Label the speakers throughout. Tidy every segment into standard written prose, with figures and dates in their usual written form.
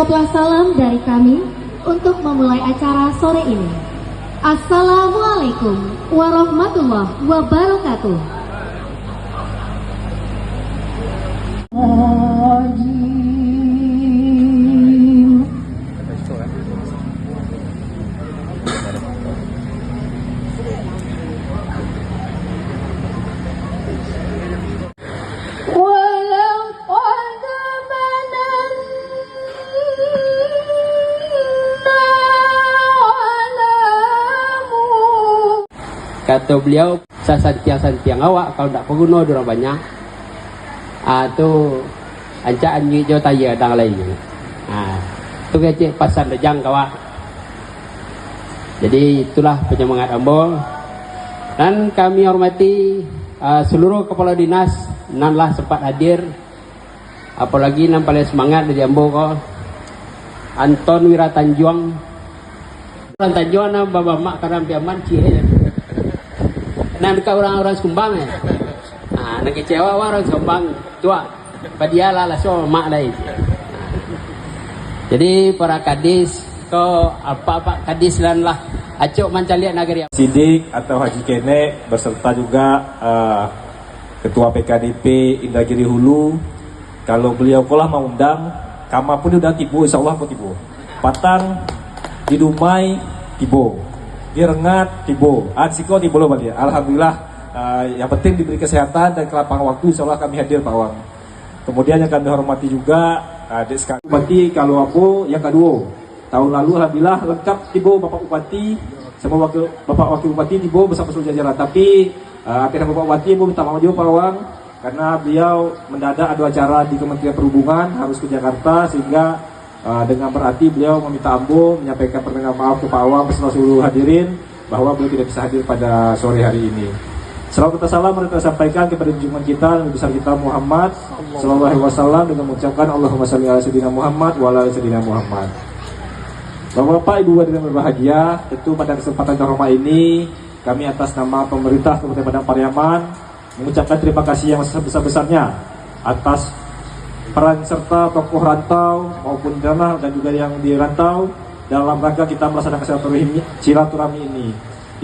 Speaker 1: Jawablah salam dari kami untuk memulai acara sore ini. Assalamualaikum warahmatullahi wabarakatuh.
Speaker 2: Kata beliau, santiang awak kalau tak pengguna orang banyak. Tu ancak anjing jauh taya dan lainnya. Tu kecik pasal dejang kawak. Jadi itulah penyemangat Ambo. Dan kami hormati seluruh kepala dinas nanlah sempat hadir. Apalagi yang paling semangat dari Ambo ko Anton Wiratanjuang. Tanjuan na baba mak karam piaman cie. Nan ka orang-orang Sumbang ya. Nak kecewa orang Sumbang tua. Padiala lah so mak lain. Jadi para kadis ko apa kadis lan lah acok mancalian nagari
Speaker 3: Sidik atau Haji Kenek beserta juga Ketua PKDP Indragiri Hulu. Kalau beliau kolah mau undang, kama pun udah tibu, insya Allah pun tibu. Patang di Dumai tibu, di Rengat tibu, Adsiko tibu loh balik. Alhamdulillah, yang penting diberi kesehatan dan kelapangan waktu, insya Allah kami hadir Pak Wang. Kemudian yang kami hormati juga adik sekali Bupati kalau aku yang kedua. Tahun lalu alhamdulillah lengkap tibu Bapak Bupati sama Bapak Wakil Bupati tibu bersama seluruh jajaran. Tapi akhirnya Bapak Bupati ibu minta maaf juga Pak Wang, karena beliau mendadak ada acara di Kementerian Perhubungan harus ke Jakarta, sehingga dengan berarti beliau meminta Ambo menyampaikan permintaan maaf ke Pak Wang beserta seluruh hadirin bahwa beliau tidak bisa hadir pada sore hari ini. Salam kita sampaikan kepada junjungan kita Nabi besar kita Muhammad sallallahu alaihi wasallam dengan mengucapkan Allahumma shalli ala sayyidina Muhammad wa ala sayyidina Muhammad. Bapak-bapak, Ibu hadirin berbahagia, tentu pada kesempatan terhormat ini kami atas nama pemerintah Kabupaten Padang Pariaman mengucapkan terima kasih yang sebesar-besarnya atas peran serta tokoh rantau maupun tanah dan juga yang di rantau dalam rangka kita melaksanakan silaturahmi ini.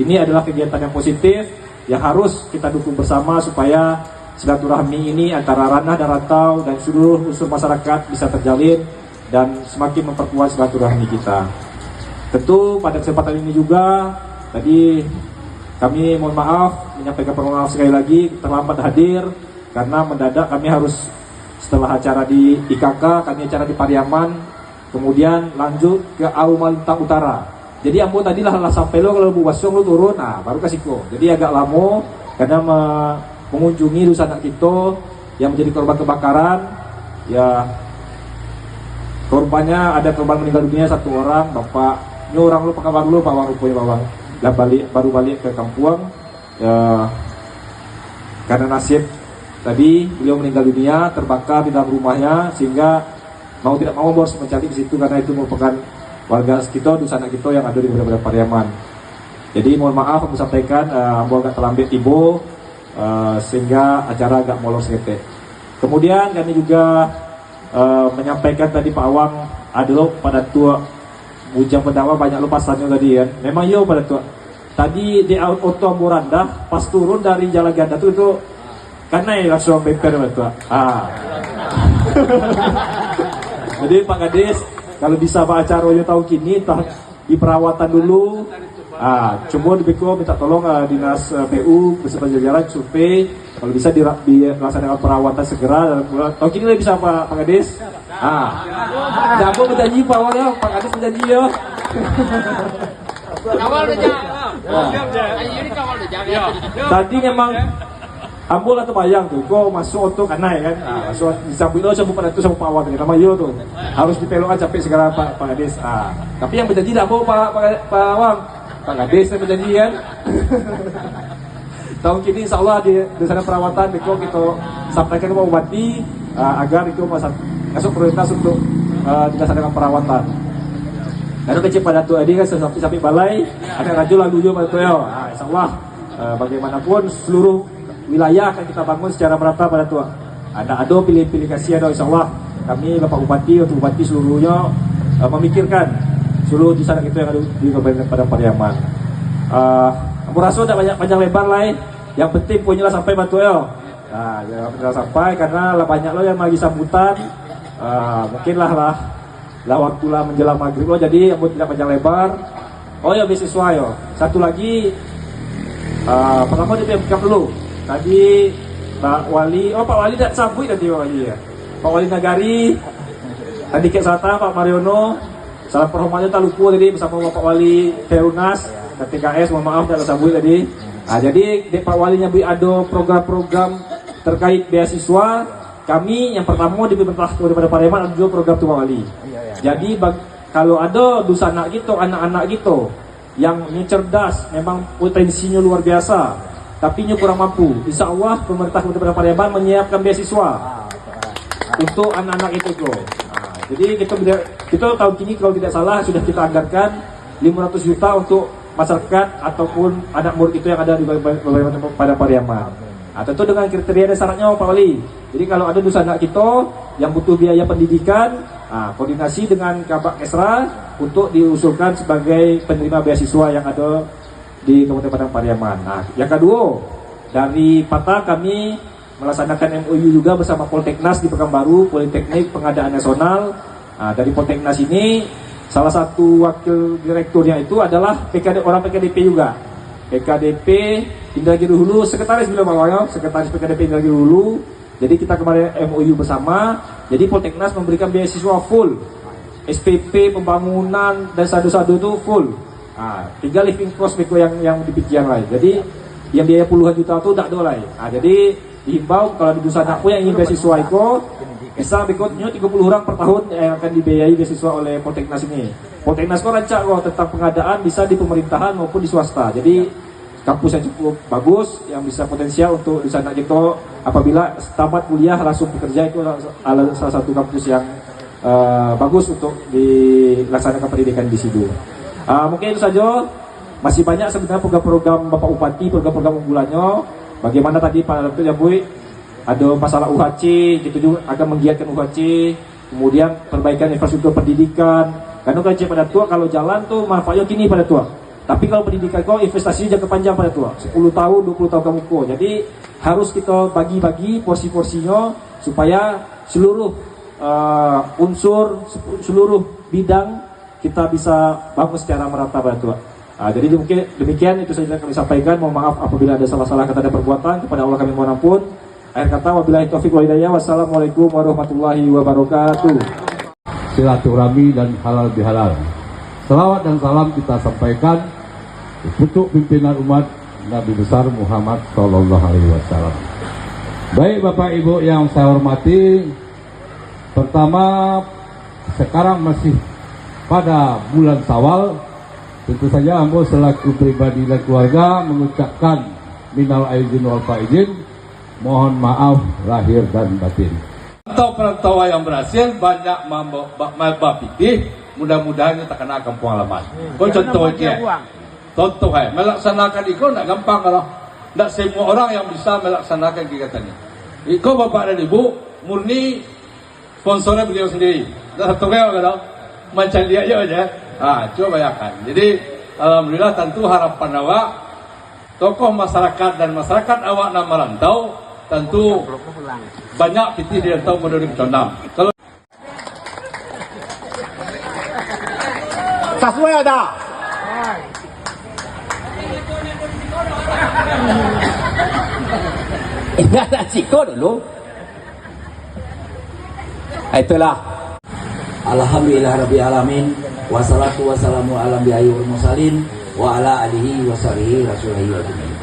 Speaker 3: Ini adalah kegiatan yang positif yang harus kita dukung bersama supaya silaturahmi ini antara ranah dan rantau dan seluruh unsur masyarakat bisa terjalin dan semakin memperkuat silaturahmi kita. Tentu pada kesempatan ini juga tadi kami mohon maaf, menyampaikan permohonan maaf sekali lagi terlambat hadir karena mendadak kami harus setelah acara di IKK, kami acara di Pariaman, kemudian lanjut ke Aumalintang Utara. Jadi Ambo tadi lah sampai lo kalau Bu Basong lo turun, baru kasihku. Jadi agak lama karena mengunjungi dusun anak kita yang menjadi korban kebakaran. Ya korbannya ada korban meninggal dunia 1 orang, Bapak. Ini orang lu pakai dulu Pak Wang rupanya Pak Wang. Baru balik ke kampung ya, karena nasib tadi beliau meninggal dunia terbakar di dalam rumahnya, sehingga mau tidak mau harus mencari di situ karena itu merupakan warga sekitar dusun anak kita yang ada di beberapa Pariaman. Jadi mohon maaf aku sampaikan Ambo agak terlambat tiba sehingga acara agak molor sedikit. Kemudian kami juga menyampaikan tadi Pak Awang adalah pada tua bujang pendawa banyak lo pasannya tadi kan. Memang yo pada tua. Tadi di auto Amboranda pas turun dari Jalan Ganda itu karena langsung bemper pada tua. Jadi Pak Kades kalau bisa Pak acara yo tahun kini di perawatan dulu. Coba minta tolong dinas PU beserta jajaran survei kalau bisa dilaksanakan perawatan segera dalam bulan tahun ini bisa Pak Kades. Aku berjanji Pak Awal ya, Pak Kades berjanji ya. Tadi memang Ambul atau bayang tuh, kok masuk untuk kanai kan? Masuk disambut lo sama pada itu sama Pak Awal tadi, nama yo tuh harus dipelok capek segera Pak Kades. Tapi yang berjanji tidak mau Pak Awang. Pak Kades yang berjanji kan. Tahun kini insya Allah di sana perawatan Beko kita sampaikan ke Pak Bupati agar itu masuk prioritas untuk dilaksanakan perawatan. Karena kecil pada tuh tadi kan sampai balai ada raju lalu juga pada tuh ya. Insya Allah bagaimanapun seluruh wilayah akan kita bangun secara merata pada tuh. Ada pilih-pilih kasih ada insya Allah kami Bapak Bupati atau Bupati seluruhnya memikirkan seluruh di sana itu yang ada di Kabupaten Padang Pariaman. Aku rasa udah banyak panjang lebar lah. Yang penting punyalah sampai Batu El. Jangan sampai karena banyak lo yang lagi sambutan. Mungkin lah waktu lah menjelang maghrib lo jadi yang tidak panjang lebar. Oh ya beasiswa yo. Satu lagi pertama di PMK dulu. Tadi Pak Wali, Pak Wali tidak sambut tadi Pak Wali ya. Pak Wali Nagari, tadi ke Selatan Pak Mariono. Salam perhormatan tak lupa tadi bersama Bapak Wali Perunas dan TKS, mohon maaf tidak tersambut tadi. Jadi Pak Wali nyambut ada program-program terkait beasiswa. Kami yang pertama di pemerintah Kabupaten Pariaman ada juga program Tua Wali. Jadi kalau ada dusa anak gitu, anak-anak gitu yang cerdas, memang potensinya luar biasa, tapi kurang mampu. Insya Allah pemerintah Kabupaten Pariaman menyiapkan beasiswa untuk anak-anak itu bro. Jadi kita tahun ini kalau tidak salah sudah kita anggarkan 500 juta untuk masyarakat ataupun anak murid itu yang ada di pada Pariaman. Tentu dengan kriteria dan syaratnya Pak Wali. Jadi kalau ada dusa anak kita yang butuh biaya pendidikan, koordinasi dengan Kabak Esra untuk diusulkan sebagai penerima beasiswa yang ada di Kabupaten Padang Pariaman. Yang kedua, dari Pata kami melaksanakan MOU juga bersama Polteknas di Pekanbaru, Politeknik Pengadaan Nasional. Dari Polteknas ini salah satu wakil direkturnya itu adalah orang PKDP juga. PKDP Indragiri Hulu, sekretaris beliau Pak, sekretaris PKDP Indragiri Hulu. Jadi kita kemarin MOU bersama. Jadi Polteknas memberikan beasiswa full, SPP pembangunan dan sadu-sadu itu full. Tinggal living cost yang dipikirkan lah. Jadi yang biaya puluhan juta itu tidak ada lah. Jadi dihimbau kalau di dusun anakku yang ingin beasiswa itu bisa berikutnya 30 orang per tahun yang akan dibiayai beasiswa oleh Polteknas ini. Polteknas kok rancak tentang pengadaan bisa di pemerintahan maupun di swasta. Jadi kampus yang cukup bagus yang bisa potensial untuk di sana kita apabila tamat kuliah langsung bekerja itu salah satu kampus yang bagus untuk dilaksanakan pendidikan di situ. Mungkin itu saja. Masih banyak sebenarnya program-program Bapak Bupati, program-program unggulannya. Bagaimana tadi Pak Dr. Jambui ada masalah UHC, gitu juga akan menggiatkan UHC, kemudian perbaikan infrastruktur pendidikan. Karena kan pada tua kalau jalan tuh manfaatnya kini pada tua. Tapi kalau pendidikan kok investasinya jangka panjang pada tua, 10 tahun, 20 tahun kamu kok. Jadi harus kita bagi-bagi porsi-porsinya supaya seluruh unsur, seluruh bidang kita bisa bangun secara merata pada tua. Jadi demikian itu saja yang kami sampaikan. Mohon maaf apabila ada salah-salah kata dan perbuatan. Kepada Allah kami mohon ampun. Akhir kata wabillahi taufiq wal hidayah. Wassalamualaikum warahmatullahi wabarakatuh.
Speaker 4: Silaturahmi dan halal bihalal. Selawat dan salam kita sampaikan untuk pimpinan umat Nabi besar Muhammad Sallallahu Alaihi Wasallam. Baik Bapak Ibu yang saya hormati, pertama sekarang masih pada bulan Syawal. Tentu saja Ambo selaku pribadi dan keluarga mengucapkan minal aidin wal faizin, mohon maaf lahir dan batin. Perantau yang berhasil banyak mabapitih, mudah-mudahan kita kena kampung halaman. Contohnya, melaksanakan itu tidak gampang kalau
Speaker 5: Tidak semua orang yang bisa melaksanakan kegiatannya. Kau bapak dan ibu murni sponsornya beliau sendiri. Satu real kan? Macam dia aja. Coba bayangkan. Jadi alhamdulillah tentu harapan awak tokoh masyarakat dan masyarakat awak yang merantau tentu banyak pitih di tahun 2006. Kalau
Speaker 6: sesuai ada.
Speaker 2: Enggak ada ciko dulu. Itulah.
Speaker 7: Alhamdulillah Rabbil Alamin. Wassalatu wassalamu ala anbiya'i wal mursalin wa ala alihi wa sahbihi rasulihi ajmain.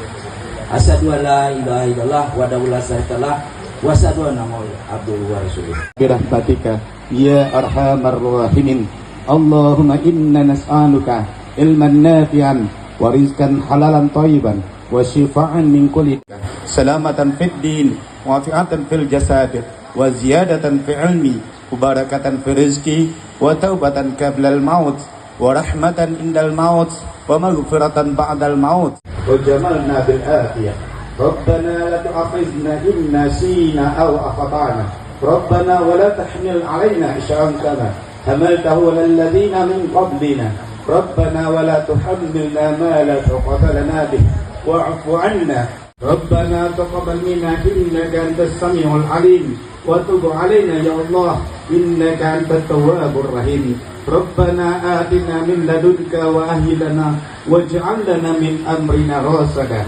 Speaker 7: Asyhadu an la ilaha illallah wa la syarikalah wa asyhadu anna Muhammadan abduhu wa rasuluh.
Speaker 6: Birahmatika ya arhamar rahimin. Allahumma inna nas'aluka ilman nafi'an wa rizqan halalan thayyiban wa shifaan min kulli salamatan fid din wa afiatan fil jasad wa ziyadatan fi ilmi wa barakatan fi rizqi wa taubatan qablal maut wa rahmatan indal maut wa maghfiratan ba'dal maut wa jamalna bil afiyah. Rabbana la tu'akhidhna in nasina aw akhtana. Rabbana wa la tahmil 'alaina isran kama hamaltahu 'alal ladzina min qablina. Rabbana wa la tuhammilna ma la taqata lana bih wa'fu 'anna. Rabbana taqabbal minna innaka antas samiul 'alim wa tub 'alaina ya Allah innaka antat tawwabur rahim. Rabbana atina min ladunka wa ahyi lana waj'al lana min amrina rasada.